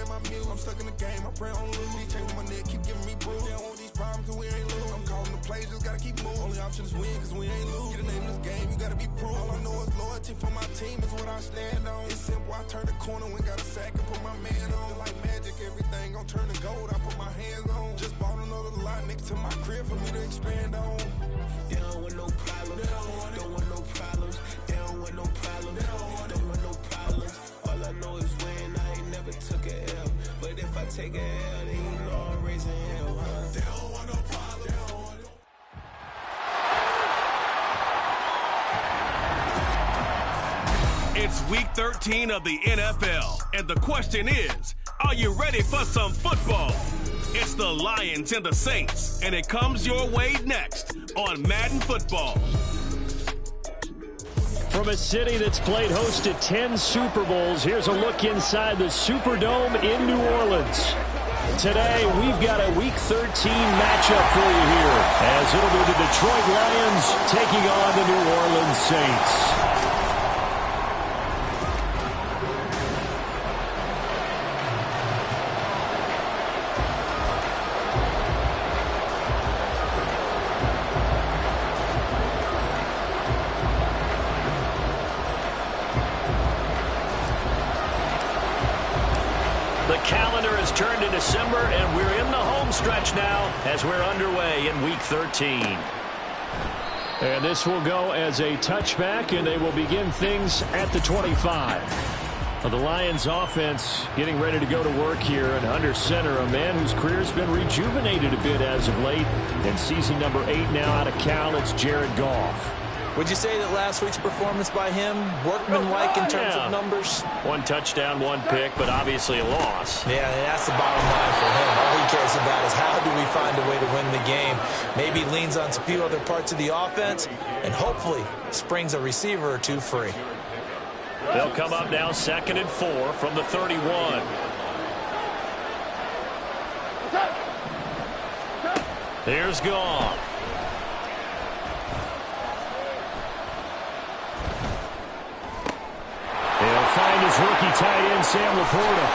play my music. I'm stuck in the game, I pray on lose. Chain with my neck, keep giving me bruise. They don't want these problems, cause we ain't lose. I'm calling the plays, just gotta keep moving. Only option is win, cause we ain't lose. Get the name of this game, you gotta be proof. All I know is loyalty for my team is what I stand on. It's simple, I turn the corner when got a sack and put my man on. Like magic, everything gon' turn to gold, I put my hands on. Just bought another lot next to my crib for me to expand on. They don't want no problems, don't want no problems. They don't want no problems, don't want no problems. All I know is win, I ain't never took a L. But if I take a L, then you know I'm raising hell, huh? They don't want no problems. It's week 13 of the NFL, and the question is, are you ready for some football? It's the Lions and the Saints, and it comes your way next on Madden Football. From a city that's played host to 10 Super Bowls, here's a look inside the Superdome in New Orleans. Today, we've got a Week 13 matchup for you here, as it'll be the Detroit Lions taking on the New Orleans Saints. The calendar has turned to December, and we're in the home stretch now as we're underway in Week 13. And this will go as a touchback, and they will begin things at the 25. Well, the Lions offense getting ready to go to work here, and under center, a man whose career's been rejuvenated a bit as of late. In season number 8 now out of Cal, it's Jared Goff. Would you say that last week's performance by him, workmanlike in terms of numbers? 1 touchdown, 1 pick, but obviously a loss. Yeah, that's the bottom line for him. All he cares about is how do we find a way to win the game. Maybe leans on a few other parts of the offense, and hopefully springs a receiver or two free. They'll come up now 2nd and 4 from the 31. Here's Goff. He'll find his rookie tight end, Sam Laporta.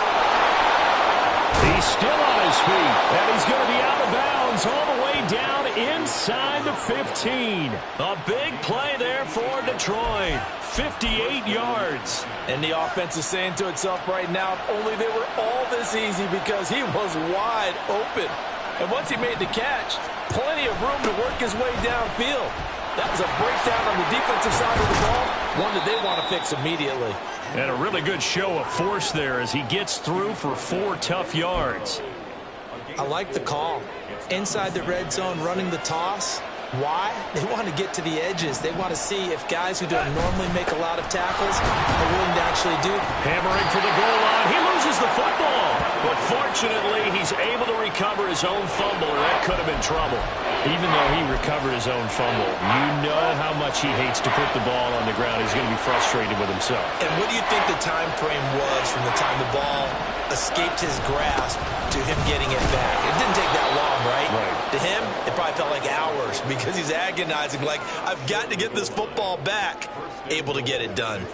He's still on his feet, and he's going to be out of bounds all the way down inside the 15. A big play there for Detroit. 58 yards. And the offense is saying to itself right now, if only they were all this easy, because he was wide open. And once he made the catch, plenty of room to work his way downfield. That was a breakdown on the defensive side of the ball, one that they want to fix immediately. And a really good show of force there as he gets through for 4 tough yards. I like the call. Inside the red zone, running the toss. Why? They want to get to the edges. They want to see if guys who don't normally make a lot of tackles are willing to actually do. Hammering for the goal line. He loses the football. But fortunately, he's able to recover his own fumble, or that could have been trouble. Even though he recovered his own fumble, you know how much he hates to put the ball on the ground. He's going to be frustrated with himself. And what do you think the time frame was from the time the ball escaped his grasp to him getting it back? It didn't take that long, right? To him, it probably felt like hours because he's agonizing, like, I've got to get this football back. Able to get it done.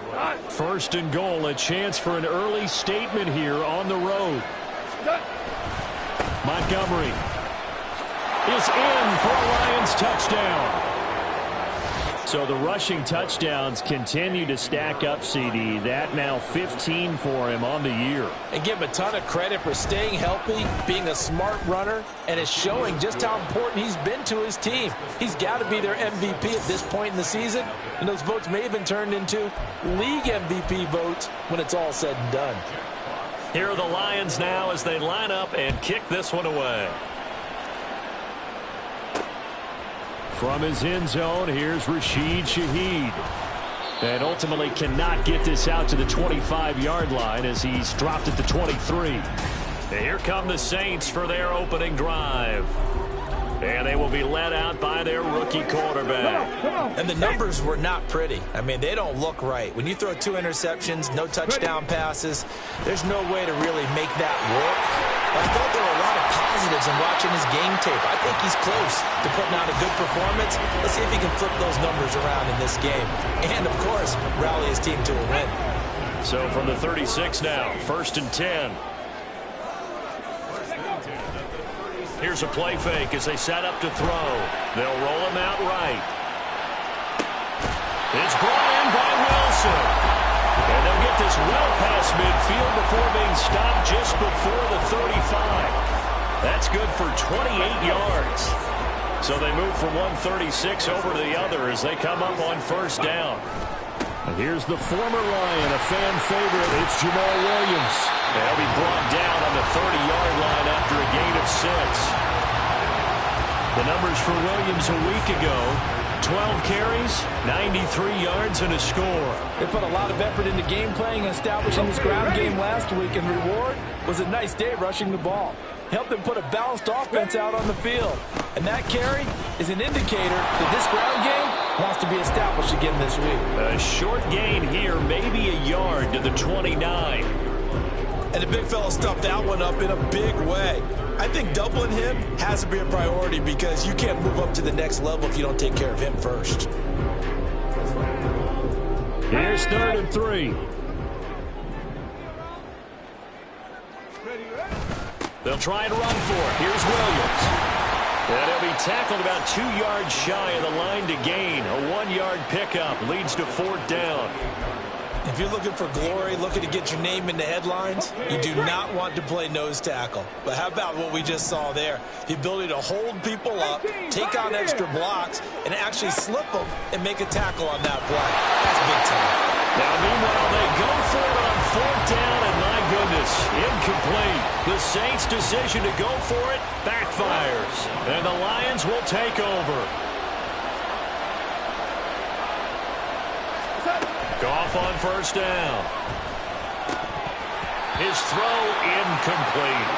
1st and goal, a chance for an early statement here on the road. Montgomery is in for a Lions touchdown. So the rushing touchdowns continue to stack up, CD. That now 15 for him on the year. And give him a ton of credit for staying healthy, being a smart runner, and it's showing just how important he's been to his team. He's got to be their MVP at this point in the season, and those votes may have been turned into league MVP votes when it's all said and done. Here are the Lions now as they line up and kick this one away. From his end zone, here's Rashid Shaheed. And ultimately cannot get this out to the 25-yard line as he's dropped at the 23. And here come the Saints for their opening drive. And they will be led out by their rookie quarterback. And the numbers were not pretty. I mean, they don't look right. When you throw 2 interceptions, no touchdown passes, there's no way to really make that work. But I thought there were a lot of positives in watching his game tape. I think he's close to putting out a good performance. Let's see if he can flip those numbers around in this game. And, of course, rally his team to a win. So from the 36 now, 1st and 10. Here's a play fake as they set up to throw. They'll roll him out right. It's brought in by Wilson. And they'll get this well past midfield before being stopped just before the 35. That's good for 28 yards. So they move from 136 over to the other as they come up on first down. And here's the former Lion, a fan favorite. It's Jamal Williams. They'll be brought down on the 30-yard line after a gain of 6. The numbers for Williams a week ago: 12 carries, 93 yards, and a score. They put a lot of effort into game playing and establishing this ground game last week, and reward was a nice day rushing the ball. Helped them put a balanced offense out on the field. And that carry is an indicator that this ground game wants to be established again this week. A short gain here, maybe a yard to the 29. And the big fella stuffed that one up in a big way. I think doubling him has to be a priority because you can't move up to the next level if you don't take care of him first. Here's 3rd and 3. They'll try and run for it. Here's Williams. And he'll be tackled about 2 yards shy of the line to gain. A 1-yard pickup leads to 4th down. If you're looking for glory, looking to get your name in the headlines, you do not want to play nose tackle. But how about what we just saw there? The ability to hold people up, take out extra blocks, and actually slip them and make a tackle on that play. That's big time. Now, meanwhile, they go for it on 4th down, and my goodness, incomplete. The Saints' decision to go for it backfires, and the Lions will take over. Goff on first down. His throw incomplete.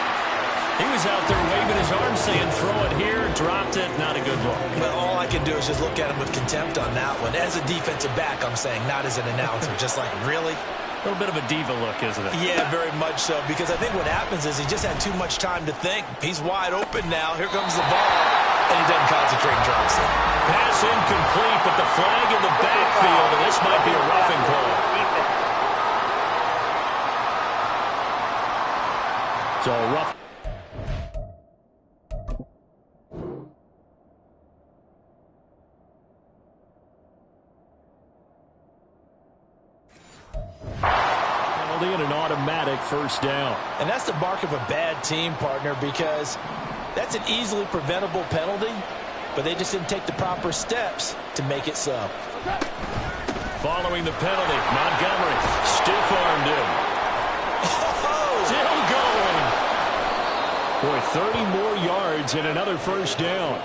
He was out there waving his arms saying throw it here, dropped it, not a good look. Well, all I can do is just look at him with contempt on that one. As a defensive back, I'm saying, not as an announcer. Just like, really? A little bit of a diva look, isn't it? Yeah, very much so, because I think what happens is he just had too much time to think. He's wide open now. Here comes the ball, and he doesn't concentrate and drops it. Pass incomplete, but the flag in the backfield, and this might be a roughing call. So rough. Penalty and an automatic first down. And that's the mark of a bad team, partner, because that's an easily preventable penalty, but they just didn't take the proper steps to make it so. Following the penalty, Montgomery stiff-armed him. Still going. Boy, 30 more yards and another first down.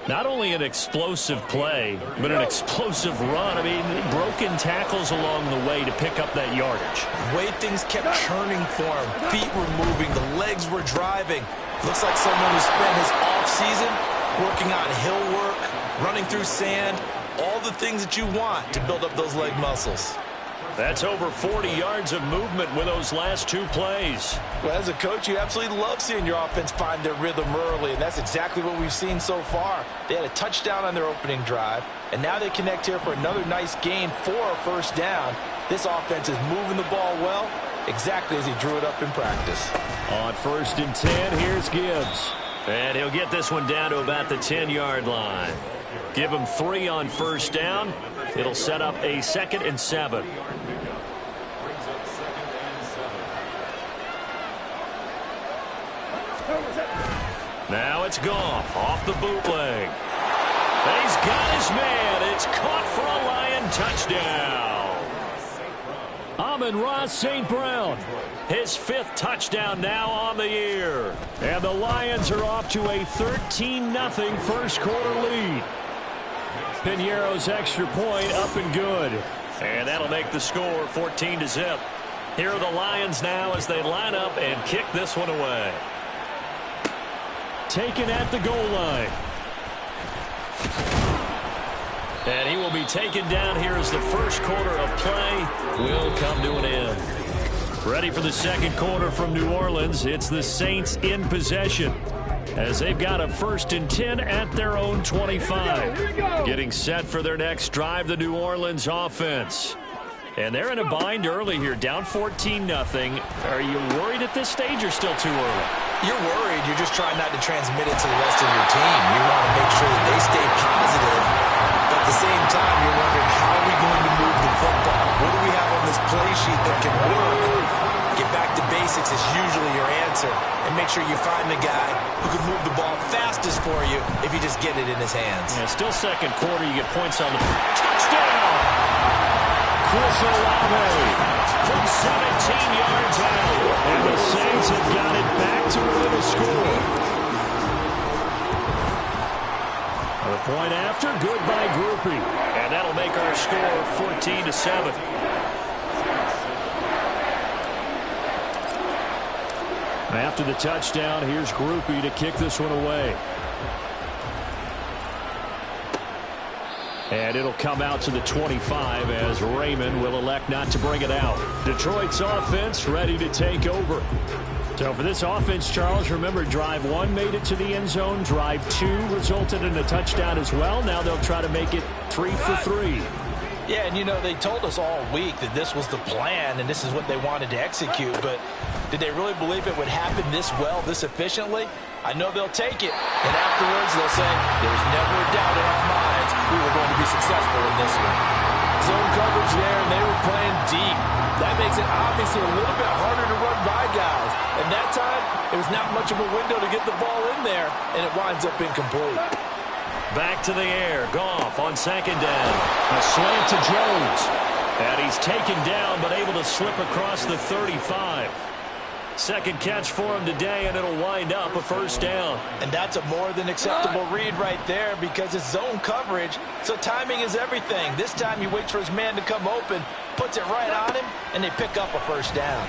Not only an explosive play, but an explosive run. I mean, broken tackles along the way to pick up that yardage. The way things kept churning for him. Feet were moving. The legs were driving. Looks like someone who spent his off-season working on hill work, running through sand, all the things that you want to build up those leg muscles. That's over 40 yards of movement with those last 2 plays. Well, as a coach, you absolutely love seeing your offense find their rhythm early, and that's exactly what we've seen so far. They had a touchdown on their opening drive, and now they connect here for another nice gain for a first down. This offense is moving the ball well, exactly as he drew it up in practice. On 1st and 10, here's Gibbs. And he'll get this one down to about the 10-yard line. Give him 3 on first down. It'll set up a 2nd and 7. Now it's Goff off the bootleg. And he's got his man. It's caught for a Lion touchdown. Amon-Ra St. Brown. His 5th touchdown now on the year. And the Lions are off to a 13-0 first quarter lead. Piñeiro's extra point up and good. And that'll make the score 14-0. Here are the Lions now as they line up and kick this one away. Taken at the goal line. And he will be taken down here as the first quarter of play will come to an end. Ready for the second quarter from New Orleans. It's the Saints in possession as they've got a 1st and 10 at their own 25. Getting set for their next drive, the New Orleans offense. And they're in a bind early here, down 14-0. Are you worried at this stage or still too early? You're worried. You're just trying not to transmit it to the rest of your team. You want to make sure that they stay positive. But at the same time, you're wondering, how are we going to move the football? What do we have on this play sheet that can work? Get back to basics is usually your answer. And make sure you find the guy who can move the ball fastest for you if you just get it in his hands. Yeah, still second quarter. You get points on the touchdown. Chris Olave from 17 yards out. And the Saints have got it back to within a score. A point after, good by Groupie. And that'll make our score 14-7. After the touchdown, here's Groupie to kick this one away. And it'll come out to the 25 as Raymond will elect not to bring it out. Detroit's offense ready to take over. So for this offense, Charles, remember, drive 1 made it to the end zone. Drive 2 resulted in a touchdown as well. Now they'll try to make it 3 for 3. Yeah, and you know, they told us all week that this was the plan and this is what they wanted to execute, but did they really believe it would happen this well, this efficiently? I know they'll take it, and afterwards they'll say, there's never a doubt in our minds we were going to be successful in this one. Zone coverage there, and they were playing deep. That makes it obviously a little bit harder to run by guys. And that time, it was not much of a window to get the ball in there, and it winds up incomplete. Back to the air. Goff on second down. A slant to Jones. And he's taken down, but able to slip across the 35. Second catch for him today, and it'll wind up a first down. And that's a more than acceptable read right there because it's zone coverage, so timing is everything. This time he waits for his man to come open, puts it right on him, and they pick up a first down.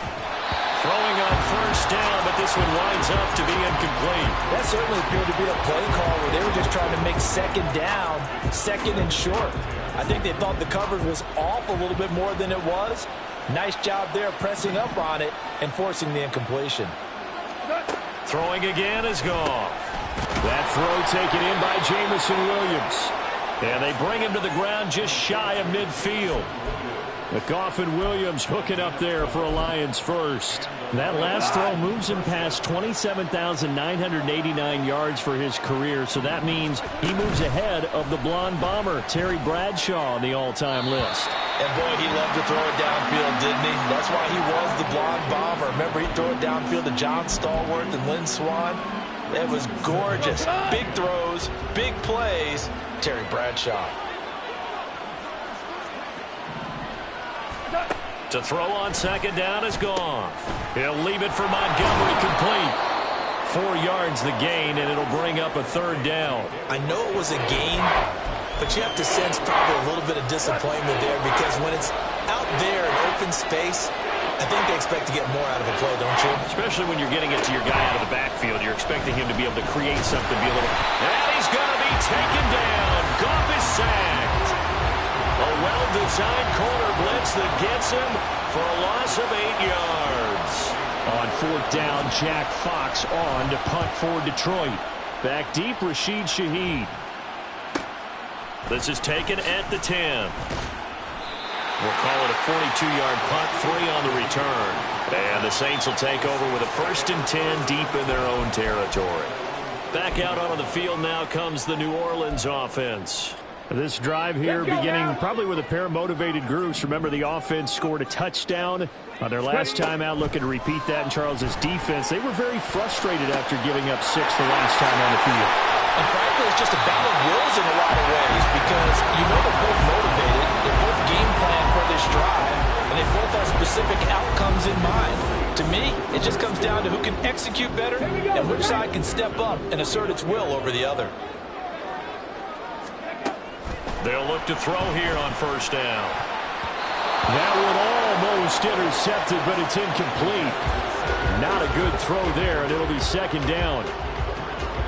Throwing on first down, but this one winds up to be incomplete. That certainly appeared to be a play call where they were just trying to make second down, second and short. I think they thought the coverage was off a little bit more than it was. Nice job there pressing up on it and forcing the incompletion. Throwing again is Goff. That throw taken in by Jamison Williams. And they bring him to the ground just shy of midfield. With Goff and Williams hooking up there for a Lions first. That last throw moves him past 27,989 yards for his career, so that means he moves ahead of the blonde bomber, Terry Bradshaw, on the all-time list. And boy, he loved to throw it downfield, didn't he? That's why he was the blonde bomber. Remember, he'd throw it downfield to John Stallworth and Lynn Swann. It was gorgeous. Big throws, big plays. Terry Bradshaw. To throw on second down is Goff. He'll leave it for Montgomery complete. 4 yards the gain, and it'll bring up a third down. I know it was a gain, but you have to sense probably a little bit of disappointment there because when it's out there in open space, I think they expect to get more out of a play, don't you? Especially when you're getting it to your guy out of the backfield. You're expecting him to be able to create something, be a little... And he's going to be taken down. Goff is sacked. A well-designed corner blitz that gets him for a loss of 8 yards. On fourth down, Jack Fox on to punt for Detroit. Back deep, Rashid Shaheed. This is taken at the 10. We'll call it a 42-yard punt, 3 on the return. And the Saints will take over with a 1st and 10 deep in their own territory. Back out onto the field now comes the New Orleans offense. This drive here beginning probably with a pair of motivated groups. Remember, the offense scored a touchdown on their last time out, looking to repeat that in Charles's defense. They were very frustrated after giving up 6 the last time on the field. And frankly, it's just a battle of wills in a lot of ways because you know they're both motivated. They're both game plan for this drive, and they both have specific outcomes in mind. To me, it just comes down to who can execute better and which side can step up and assert its will over the other. They'll look to throw here on first down. That one almost intercepted, but it's incomplete. Not a good throw there, and it'll be second down.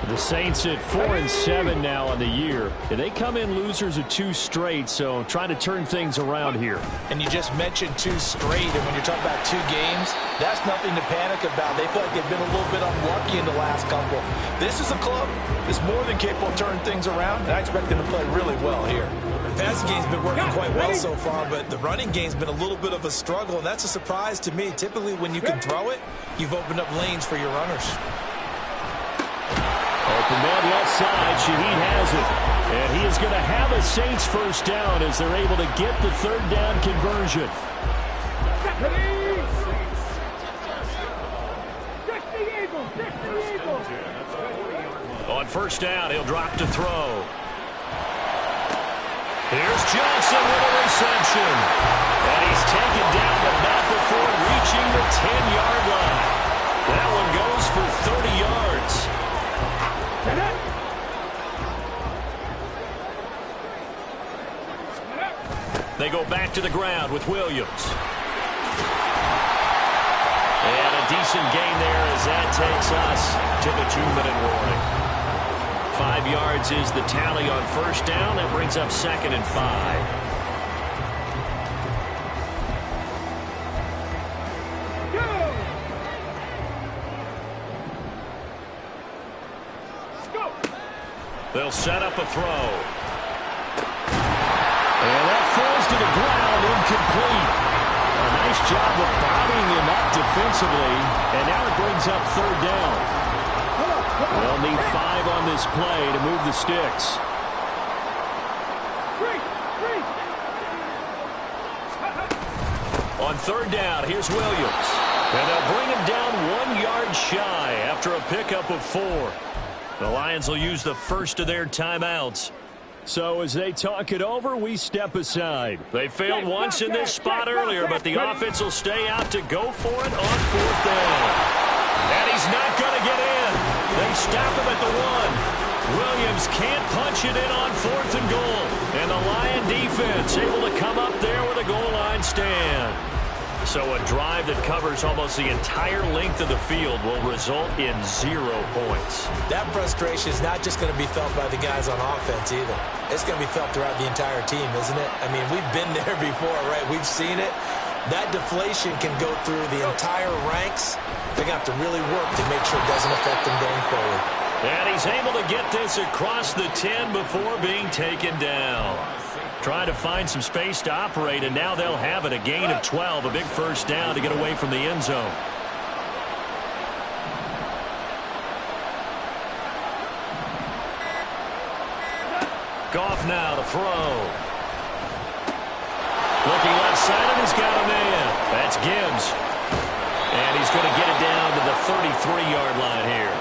The Saints at 4-7 now on the year. And they come in losers of 2 straight, so trying to turn things around here. And you just mentioned 2 straight, and when you're talking about 2 games, that's nothing to panic about. They feel like they've been a little bit unlucky in the last couple. This is a club that's more than capable of turning things around, and I expect them to play really well here. The passing game's been working quite well so far, but the running game's been a little bit of a struggle, and that's a surprise to me. Typically, when you can throw it, you've opened up lanes for your runners. Open man left side. Shaheed has it. And he is going to have a Saints first down as they're able to get the third down conversion. On first down, he'll drop to throw. Here's Johnson with a reception. And he's taken down, but not before reaching the 10-yard line. That one goes for 30 yards. They go back to the ground with Williams. And a decent gain there as that takes us to the 2-minute warning. 5 yards is the tally on first down. That brings up 2nd and 5. They'll set up a throw. And that falls to the ground, incomplete. A nice job of bobbing him up defensively. And now it brings up third down. They'll need 5 on this play to move the sticks. On third down, here's Williams. And they'll bring him down 1 yard shy after a pickup of 4. The Lions will use the first of their timeouts. So as they talk it over, we step aside. They failed once in this spot earlier, but the offense will stay out to go for it on fourth down. And he's not going to get in. They stop him at the 1. Williams can't punch it in on 4th and goal. And the Lion defense able to come up there with a goal line stand. So a drive that covers almost the entire length of the field will result in 0 points. That frustration is not just going to be felt by the guys on offense either. It's going to be felt throughout the entire team, isn't it? I mean, we've been there before, right? We've seen it. That deflation can go through the entire ranks. They're going to have to really work to make sure it doesn't affect them going forward. And he's able to get this across the 10 before being taken down. Trying to find some space to operate, and now they'll have it. A gain of 12, a big first down to get away from the end zone. Goff now to throw. Looking left side, and he's got a man. That's Gibbs. And he's going to get it down to the 33-yard line here.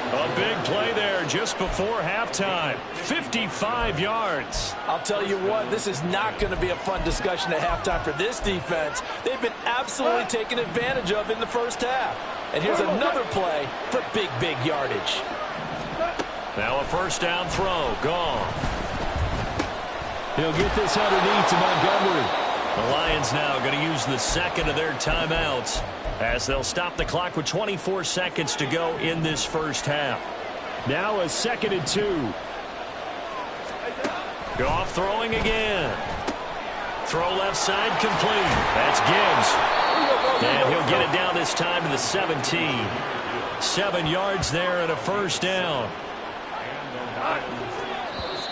A big play there just before halftime. 55 yards. I'll tell you what, this is not going to be a fun discussion at halftime for this defense. They've been absolutely taken advantage of in the first half. And here's another play for big, big yardage. Now a first down throw. Gone. He'll get this underneath to Montgomery. The Lions now going to use the second of their timeouts as they'll stop the clock with 24 seconds to go in this first half. Now a 2nd and 2. Goff throwing again. Throw left side complete. That's Gibbs. And he'll get it down this time to the 17. 7 yards there and a first down.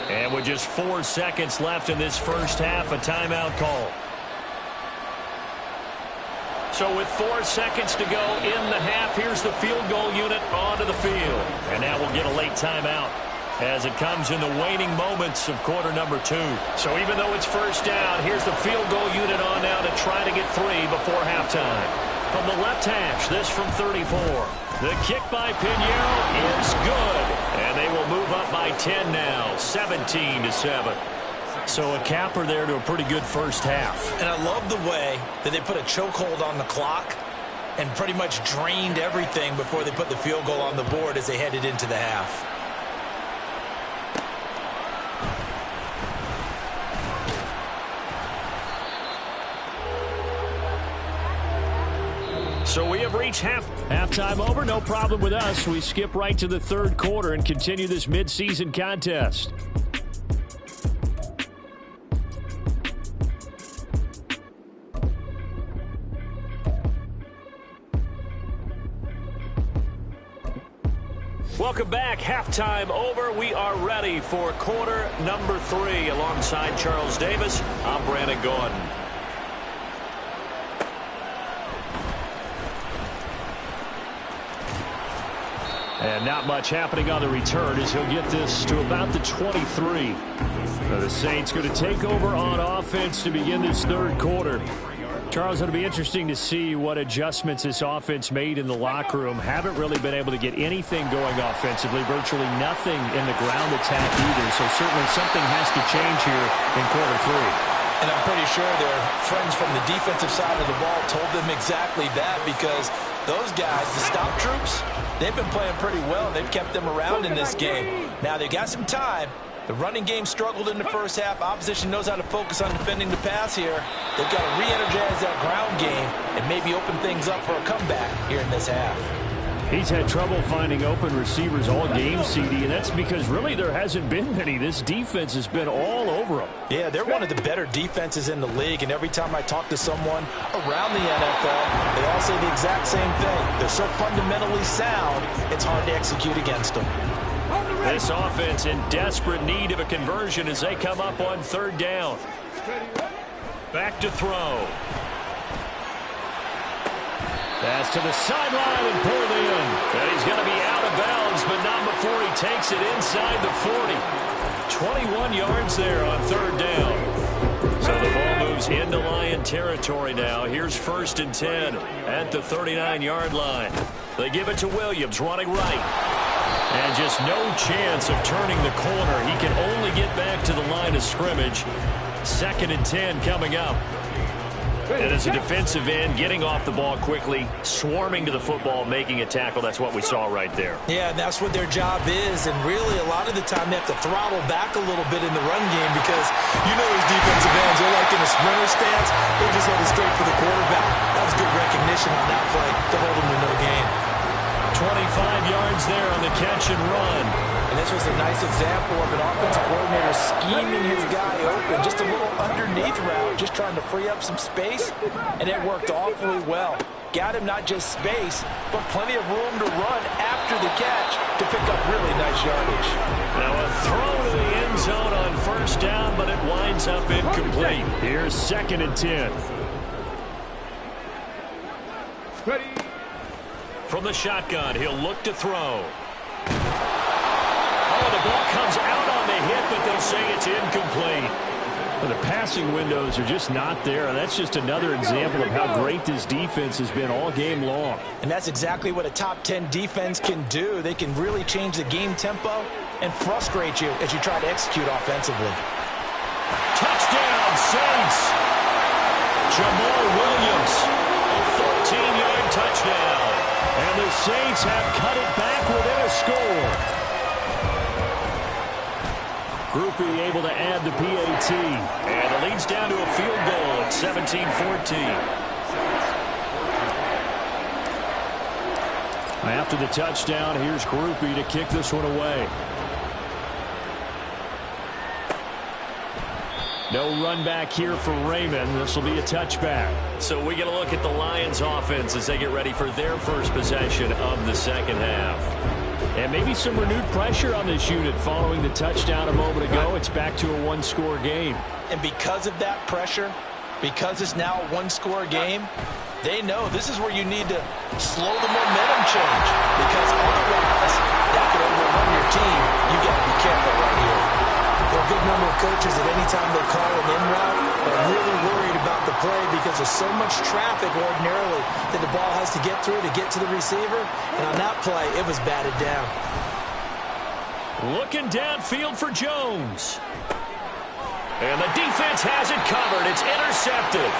And with just 4 seconds left in this first half, a timeout call. So with 4 seconds to go in the half, here's the field goal unit onto the field. And now we'll get a late timeout as it comes in the waning moments of quarter number 2. So even though it's first down, here's the field goal unit on now to try to get 3 before halftime. From the left hash, this from 34. The kick by Pinheiro is good. And they will move up by 10 now, 17-7. So a capper there to a pretty good first half. And I love the way that they put a chokehold on the clock and pretty much drained everything before they put the field goal on the board as they headed into the half. So we have reached halftime over. No problem with us. We skip right to the third quarter and continue this midseason contest. Welcome back. Halftime over. We are ready for quarter number 3. Alongside Charles Davis, I'm Brandon Gordon. And not much happening on the return as he'll get this to about the 23. Now the Saints going to take over on offense to begin this third quarter. Charles, it'll be interesting to see what adjustments this offense made in the locker room. Haven't really been able to get anything going offensively, virtually nothing in the ground attack either. So certainly something has to change here in quarter three. And I'm pretty sure their friends from the defensive side of the ball told them exactly that, because those guys, the stop troops, they've been playing pretty well. They've kept them around in this game. Now they got some time. The running game struggled in the first half. Opposition knows how to focus on defending the pass here. They've got to re-energize that ground game and maybe open things up for a comeback here in this half. He's had trouble finding open receivers all game, CD, and that's because really there hasn't been many. This defense has been all over them. Yeah, they're one of the better defenses in the league, and every time I talk to someone around the NFL, they all say the exact same thing. They're so fundamentally sound, it's hard to execute against them. This offense in desperate need of a conversion as they come up on third down. Back to throw. Pass to the sideline and pulled in. And he's going to be out of bounds, but not before he takes it inside the 40. 21 yards there on third down. So the ball moves into Lion territory now. Here's 1st and 10 at the 39-yard line. They give it to Williams, running right. And just no chance of turning the corner. He can only get back to the line of scrimmage. 2nd and 10 coming up. And as a defensive end, getting off the ball quickly, swarming to the football, making a tackle. That's what we saw right there. Yeah, and that's what their job is. And really, a lot of the time, they have to throttle back a little bit in the run game, because you know those defensive ends, they're like in a sprinter stance. They just let it straight for the quarterback. That was good recognition on that play to hold them to no gain. 25 yards there on the catch and run. And this was a nice example of an offensive coordinator scheming his guy open. Just a little underneath route, just trying to free up some space, and it worked awfully well. Got him not just space, but plenty of room to run after the catch to pick up really nice yardage. Now a throw to the end zone on 1st down, but it winds up incomplete. Here's 2nd and 10. Ready. From the shotgun, he'll look to throw. Oh, the ball comes out on the hit, but they'll say it's incomplete. Well, the passing windows are just not there. That's just another example of how great this defense has been all game long. And that's exactly what a top 10 defense can do. They can really change the game tempo and frustrate you as you try to execute offensively. Touchdown, Saints! Jamal Williams, a 14-yard touchdown. And the Saints have cut it back within a score. Groupie able to add the PAT. And it leads down to a field goal at 17-14. After the touchdown, here's Groupie to kick this one away. No run back here for Raymond. This will be a touchback. So we get a look at the Lions offense as they get ready for their first possession of the second half. And maybe some renewed pressure on this unit following the touchdown a moment ago. It's back to a one-score game. And because of that pressure, because it's now a one-score game, they know this is where you need to slow the momentum change, because otherwise that could overrun your team. You got to be careful right here. There are a good number of coaches that any time they call an in route are really worried about the play, because there's so much traffic ordinarily that the ball has to get through to get to the receiver. And on that play, it was batted down. Looking downfield for Jones. And the defense has it covered. It's intercepted.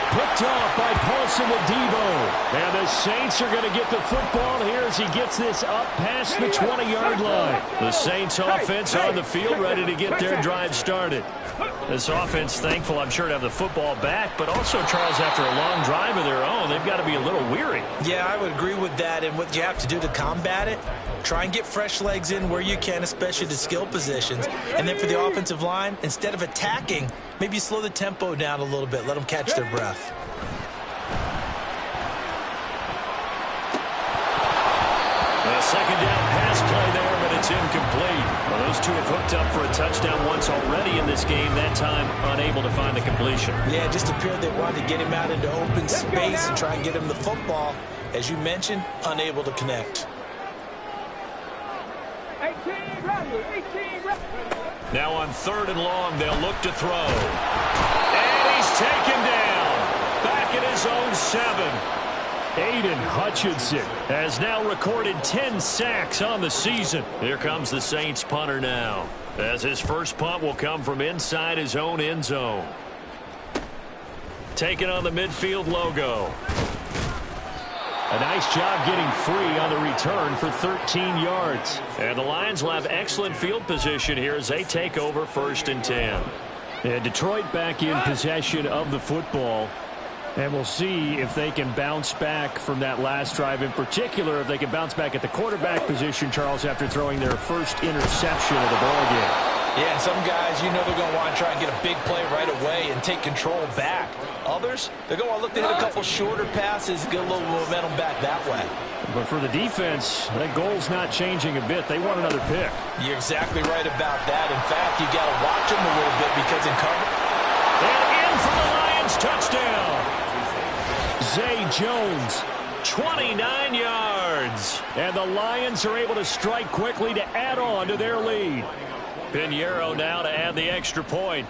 Picked off by Paulson Adebo. And the Saints are going to get the football here as he gets this up past the 20-yard line. The Saints offense on the field ready to get their drive started. This offense thankful, I'm sure, to have the football back, but also, Charles, after a long drive of their own, they've got to be a little weary. Yeah, I would agree with that. And what you have to do to combat it, try and get fresh legs in where you can, especially the skill positions. And then for the offensive line, instead of attacking, maybe slow the tempo down a little bit. Let them catch their breath. A second down pass play there, but it's incomplete. Well, those two have hooked up for a touchdown once already in this game, that time unable to find the completion. Yeah, it just appeared they wanted to get him out into open space and try and get him the football. As you mentioned, unable to connect. Now on 3rd and long, they'll look to throw. And he's taken down. Back at his own 7. Aiden Hutchinson has now recorded 10 sacks on the season. Here comes the Saints punter now, as his first punt will come from inside his own end zone. Taking on the midfield logo. A nice job getting free on the return for 13 yards. And the Lions will have excellent field position here as they take over 1st and 10. And Detroit back in possession of the football. And we'll see if they can bounce back from that last drive, in particular if they can bounce back at the quarterback position, Charles, after throwing their first interception of the ballgame. Yeah, and some guys, you know they're going to want to try and get a big play right away and take control back. Others, they're going to want to look to hit a couple shorter passes, get a little momentum back that way. But for the defense, that goal's not changing a bit. They want another pick. You're exactly right about that. In fact, you got to watch them a little bit because in cover. And in for the Lions, touchdown. Zay Jones, 29 yards. And the Lions are able to strike quickly to add on to their lead. Pinheiro now to add the extra point.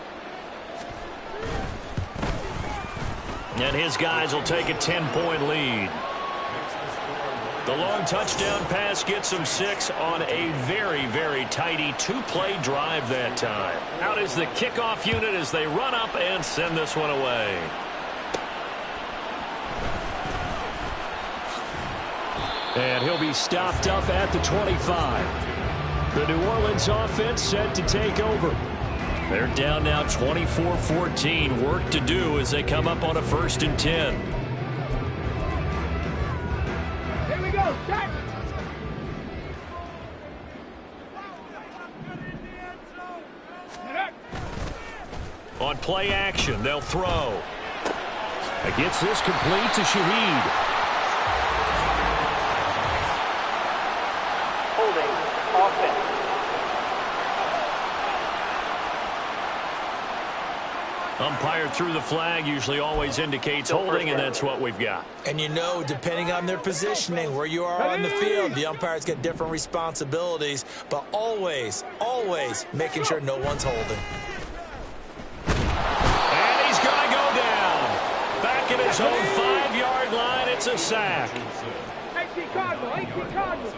And his guys will take a 10-point lead. The long touchdown pass gets them 6 on a very, very tidy 2-play drive that time. Out is the kickoff unit as they run up and send this one away. And he'll be stopped up at the 25. The New Orleans offense set to take over. They're down now 24-14. Work to do as they come up on a 1st and 10. Here we go. Set. On play action, they'll throw. It gets this complete to Shaheed. Umpire through the flag usually always indicates holding, and that's what we've got. And you know, depending on their positioning, where you are on the field, the umpires get different responsibilities, but always, always making sure no one's holding. And he's going to go down. Back at his own 5-yard line, it's a sack. 18 Cardinal, 18 Cardinal.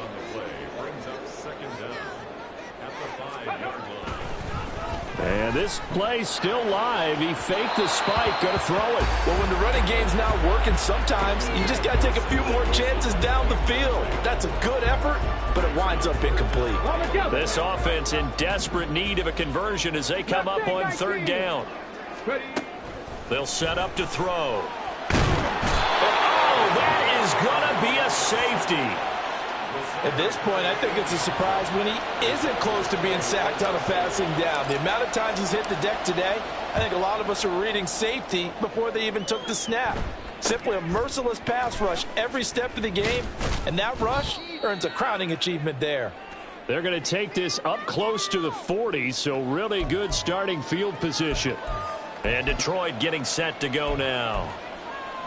And this play's still live. He faked the spike, going to throw it. Well, when the running game's not working, sometimes you just got to take a few more chances down the field. That's a good effort, but it winds up incomplete. This offense in desperate need of a conversion as they come up on 3rd down. They'll set up to throw. Oh, that is going to be a safety. At this point, I think it's a surprise when he isn't close to being sacked on a passing down. The amount of times he's hit the deck today, I think a lot of us are reading safety before they even took the snap. Simply a merciless pass rush every step of the game, and that rush earns a crowning achievement there. They're going to take this up close to the 40, so really good starting field position. And Detroit getting set to go now.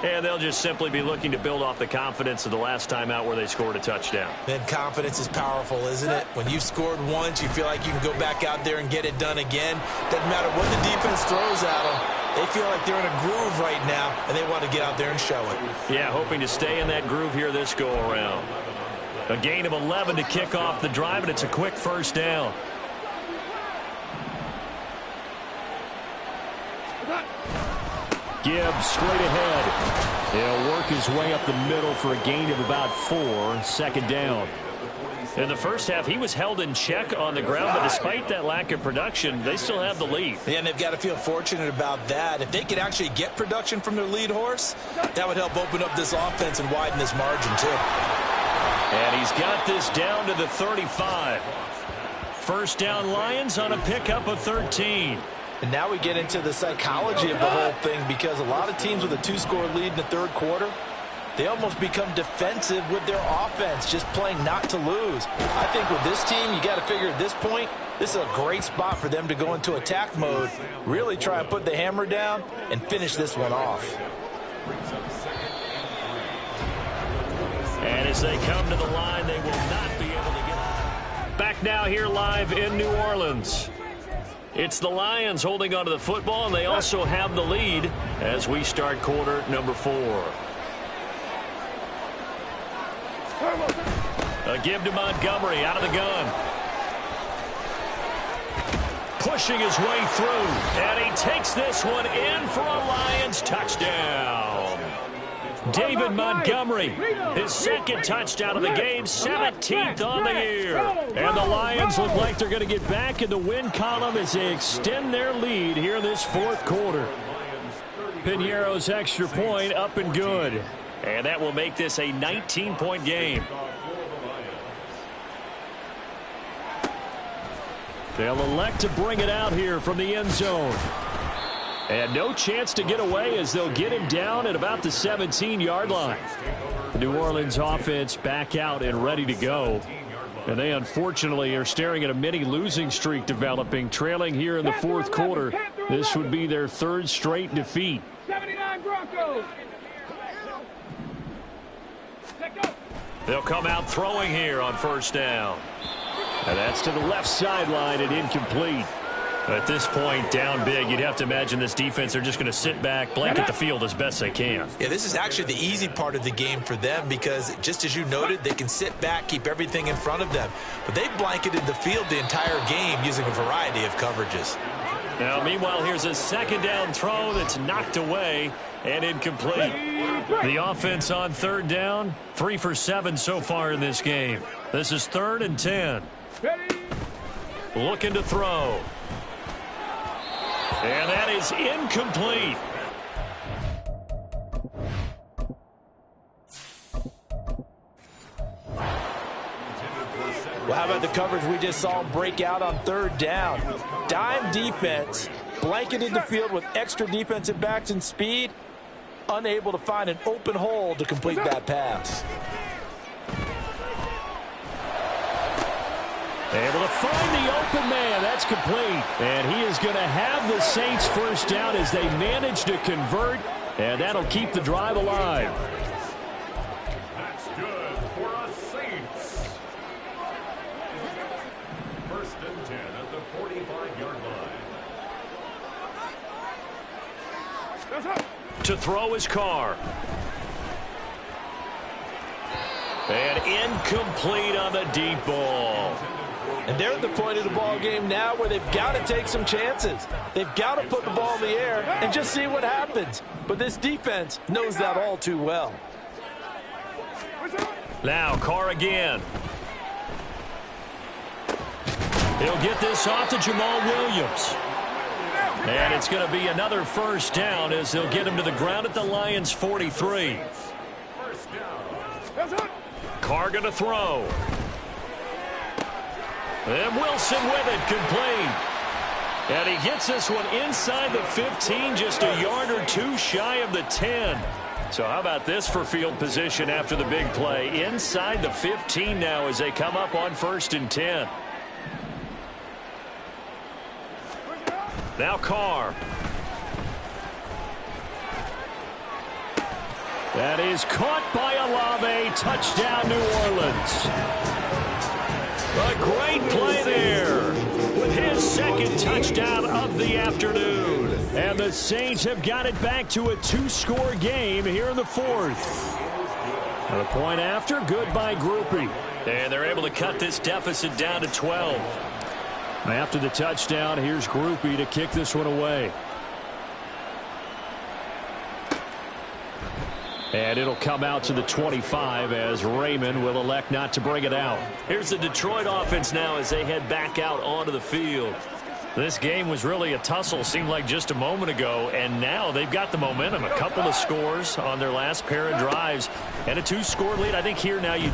And they'll just simply be looking to build off the confidence of the last time out where they scored a touchdown. Then confidence is powerful, isn't it? When you've scored once, you feel like you can go back out there and get it done again. Doesn't matter what the defense throws at them. They feel like they're in a groove right now, and they want to get out there and show it. Yeah, hoping to stay in that groove here this go-around. A gain of 11 to kick off the drive, and it's a quick 1st down. Gibbs straight ahead. He'll work his way up the middle for a gain of about 4, 2nd down. In the first half, he was held in check on the ground, but despite that lack of production, they still have the lead. Yeah, and they've got to feel fortunate about that. If they could actually get production from their lead horse, that would help open up this offense and widen this margin, too. And he's got this down to the 35. 1st down Lions on a pickup of 13. And now we get into the psychology of the whole thing, because a lot of teams with a 2-score lead in the 3rd quarter, they almost become defensive with their offense, just playing not to lose. I think with this team, you got to figure at this point, this is a great spot for them to go into attack mode, really try and put the hammer down and finish this one off. And as they come to the line, they will not be able to get. Back back now here live in New Orleans. It's the Lions holding onto the football, and they also have the lead as we start quarter number 4. A give to Montgomery out of the gun. Pushing his way through, and he takes this one in for a Lions touchdown. David Montgomery, his second touchdown of the game, 17th on the year. And the Lions look like they're going to get back in the win column as they extend their lead here in this fourth quarter. Piñeiro's extra point up and good. And that will make this a 19-point game. They'll elect to bring it out here from the end zone. And no chance to get away as they'll get him down at about the 17-yard line. The New Orleans offense back out and ready to go. And they unfortunately are staring at a mini losing streak developing, trailing here in the fourth quarter. This would be their third straight defeat. 79 Broncos. They'll come out throwing here on first down. And that's to the left sideline and incomplete. At this point, down big, you'd have to imagine this defense, they're just going to sit back, blanket the field as best they can. Yeah, this is actually the easy part of the game for them because, just as you noted, they can sit back, keep everything in front of them. But they've blanketed the field the entire game using a variety of coverages. Now, meanwhile, here's a second down throw that's knocked away and incomplete. The offense on third down, 3 for 7 so far in this game. This is 3rd and 10. Looking to throw. And that is incomplete. Well, how about the coverage we just saw break out on third down? Dime defense, blanketed the field with extra defensive backs and speed, unable to find an open hole to complete that pass. Able to find the open man. That's complete. And he is going to have the Saints first down as they manage to convert. And that'll keep the drive alive. That's good for us Saints. 1st and 10 at the 45-yard line. To throw his car. And incomplete on the deep ball. And they're at the point of the ball game now where they've got to take some chances. They've got to put the ball in the air and just see what happens. But this defense knows that all too well. Now, Carr again. He'll get this off to Jamal Williams. And it's going to be another first down as they'll get him to the ground at the Lions' 43. Carr going to throw. And Wilson with it, complete. And he gets this one inside the 15, just a yard or two shy of the 10. So how about this for field position after the big play? Inside the 15 now as they come up on 1st and 10. Now Carr. That is caught by Olave. Touchdown, New Orleans. A great play there with his second touchdown of the afternoon. And the Saints have got it back to a 2-score game here in the 4th. And a point after, good by Groupie. And they're able to cut this deficit down to 12. After the touchdown, here's Groupie to kick this one away. And it'll come out to the 25 as Raymond will elect not to bring it out. Here's the Detroit offense now as they head back out onto the field. This game was really a tussle, seemed like just a moment ago, and now they've got the momentum. A couple of scores on their last pair of drives and a 2-score lead. I think here now you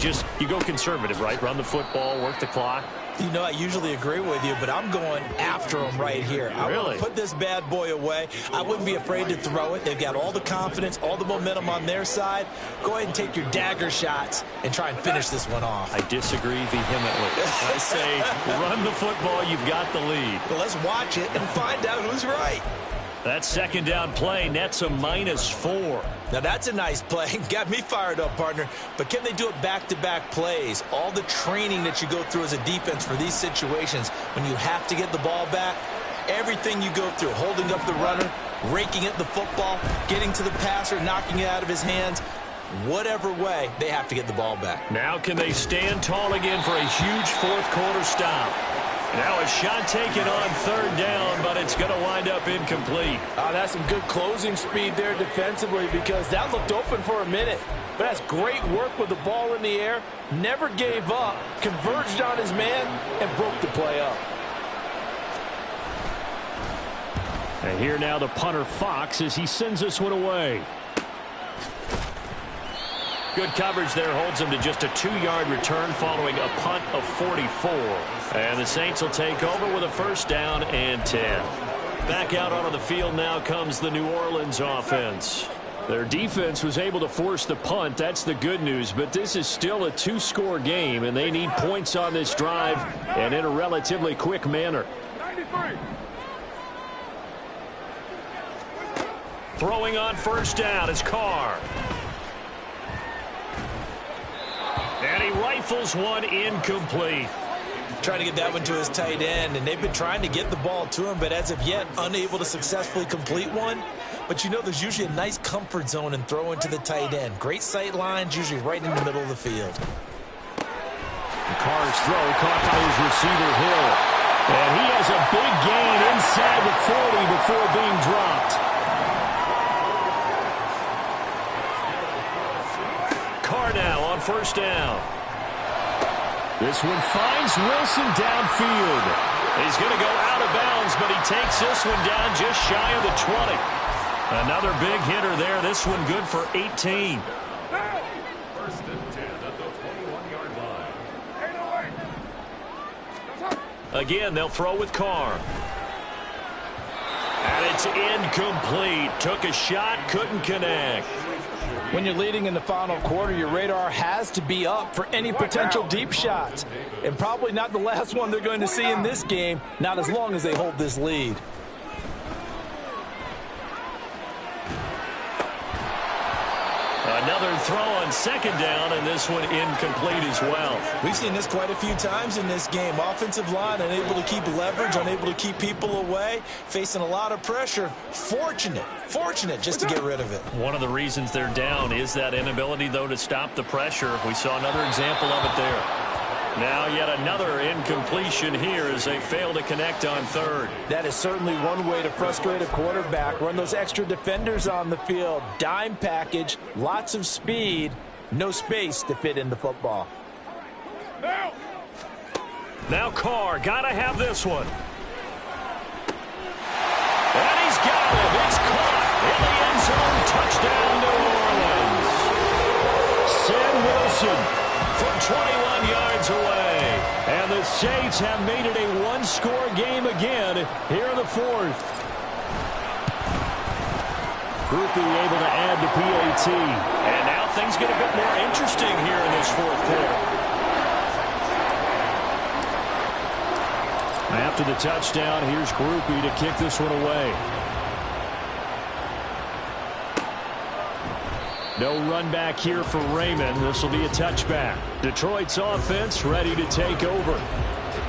go conservative, right? Run the football, work the clock. You know, I usually agree with you, but I'm going after them right here. I want to put this bad boy away. I wouldn't be afraid to throw it. They've got all the confidence, all the momentum on their side. Go ahead and take your dagger shots and try and finish this one off. I disagree vehemently. I say run the football. You've got the lead. Well, let's watch it and find out who's right. That second down play nets a -4. Now, that's a nice play. Got me fired up, partner. But can they do it back-to-back plays? All the training that you go through as a defense for these situations, when you have to get the ball back, everything you go through, holding up the runner, raking at the football, getting to the passer, knocking it out of his hands, whatever way, they have to get the ball back. Now can they stand tall again for a huge fourth-quarter stop? Now a shot taken on third down, but it's going to wind up incomplete. That's some good closing speed there defensively because that looked open for a minute. But that's great work with the ball in the air. Never gave up, converged on his man, and broke the play up. And here now the punter Fox as he sends this one away. Good coverage there holds him to just a 2-yard return following a punt of 44. And the Saints will take over with a first down and 10. Back out onto the field now comes the New Orleans offense. Their defense was able to force the punt. That's the good news. But this is still a 2-score game, and they need points on this drive and in a relatively quick manner. 93. Throwing on first down is Carr. And he rifles one incomplete. Trying to get that one to his tight end, and they've been trying to get the ball to him, but as of yet, unable to successfully complete one. But you know there's usually a nice comfort zone in throwing to the tight end. Great sight lines, usually right in the middle of the field. Carr's throw caught by his receiver Hill. And he has a big gain inside the 40 before being dropped. Carr now on first down. This one finds Wilson downfield. He's going to go out of bounds, but he takes this one down just shy of the 20. Another big hitter there. This one good for 18. First and 10 at the 21-yard line. Again, they'll throw with Carr. And it's incomplete. Took a shot, couldn't connect. When you're leading in the final quarter, your radar has to be up for any potential deep shots. And probably not the last one they're going to see in this game, not as long as they hold this lead. Another throw on second down, and this one incomplete as well. We've seen this quite a few times in this game. Offensive line unable to keep leverage, unable to keep people away, facing a lot of pressure. Fortunate just to get rid of it. One of the reasons they're down is that inability, though, to stop the pressure. We saw another example of it there. Now yet another incompletion here as they fail to connect on third. That is certainly one way to frustrate a quarterback. Run those extra defenders on the field. Dime package, lots of speed, no space to fit in the football. Now Carr, gotta have this one. And he's got it. It's caught in the end zone. Touchdown, New Orleans. Sam Wilson from 21 yards away. And the Saints have made it a one-score game again here in the fourth. Groupie able to add the PAT. And now things get a bit more interesting here in this fourth quarter. After the touchdown, here's Groupie to kick this one away. No run back here for Raymond. This will be a touchback. Detroit's offense ready to take over.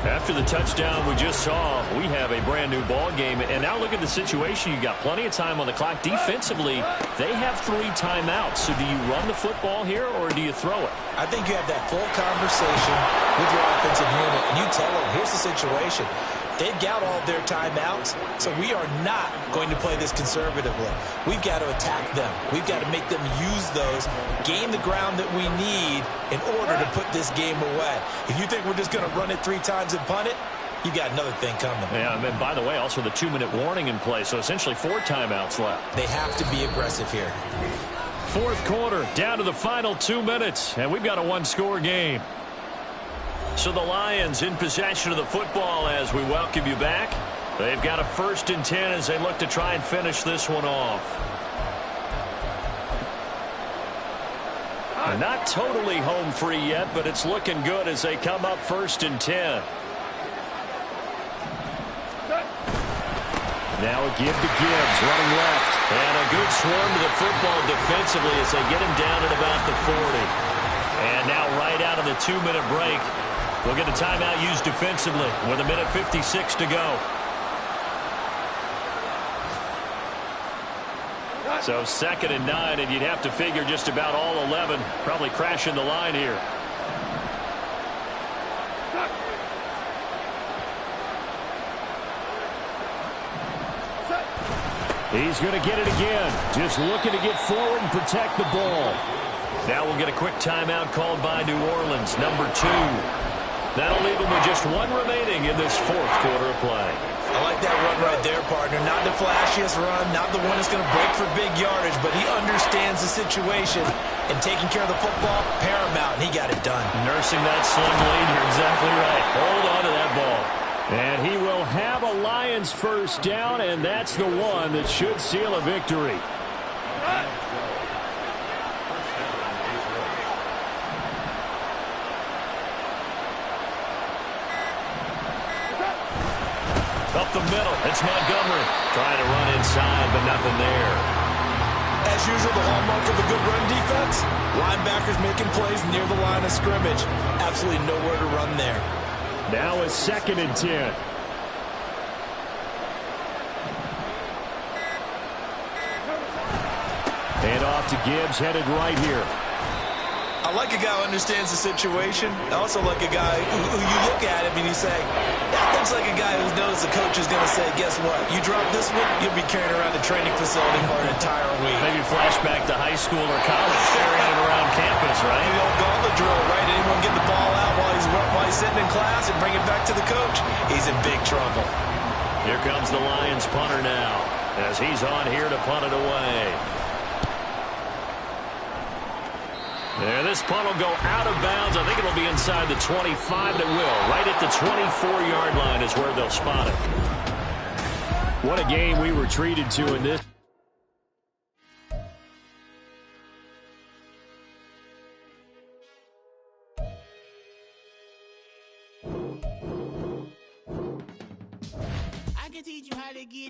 After the touchdown we just saw, we have a brand new ball game. And now look at the situation. You got plenty of time on the clock. Defensively, they have 3 timeouts. So do you run the football here or do you throw it? I think you have that full conversation with your offensive unit, and you tell them, here's the situation. They've got all their timeouts, so we are not going to play this conservatively. We've got to attack them. We've got to make them use those, gain the ground that we need in order to put this game away. If you think we're just going to run it 3 times and punt it, you got another thing coming. Yeah, and by the way, also the 2-minute warning in play, so essentially 4 timeouts left. They have to be aggressive here. Fourth quarter, down to the final 2 minutes, and we've got a one-score game. So the Lions in possession of the football as we welcome you back. They've got a 1st and 10 as they look to try and finish this one off. Not totally home free yet, but it's looking good as they come up 1st and 10. Now a give to Gibbs, running left. And a good swarm to the football defensively as they get him down at about the 40. And now right out of the 2-minute break, we'll get a timeout used defensively with 1:56 to go. So 2nd and 9, and you'd have to figure just about all 11 probably crashing the line here. He's going to get it again. Just looking to get forward and protect the ball. Now we'll get a quick timeout called by New Orleans, number 2. That'll leave them with just 1 remaining in this 4th quarter of play. I like that run right there, partner. Not the flashiest run, not the one that's going to break for big yardage, but he understands the situation, and taking care of the football, paramount, and he got it done. Nursing that slim lead, you're exactly right. Hold on to that ball. And he will have a Lions first down, and that's the one that should seal a victory. Up the middle, it's Montgomery. Trying to run inside, but nothing there. As usual, the hallmark of a good run defense, linebackers making plays near the line of scrimmage. Absolutely nowhere to run there. Now a 2nd and 10. And off to Gibbs, headed right here. I like a guy who understands the situation. I also like a guy who you look at him and you say, that looks like a guy who knows the coach is going to say, guess what? You drop this one, you'll be carrying around the training facility for an entire week. Maybe flashback to high school or college, carrying it around campus, right? The old gauntlet drill, right? Anyone get the ball out while he's sitting in class and bring it back to the coach? He's in big trouble. Here comes the Lions punter now, as he's on here to punt it away. There, this punt will go out of bounds. I think it'll be inside the 25, and it will. Right at the 24-yard line is where they'll spot it. What a game we were treated to in this. I can teach you how to get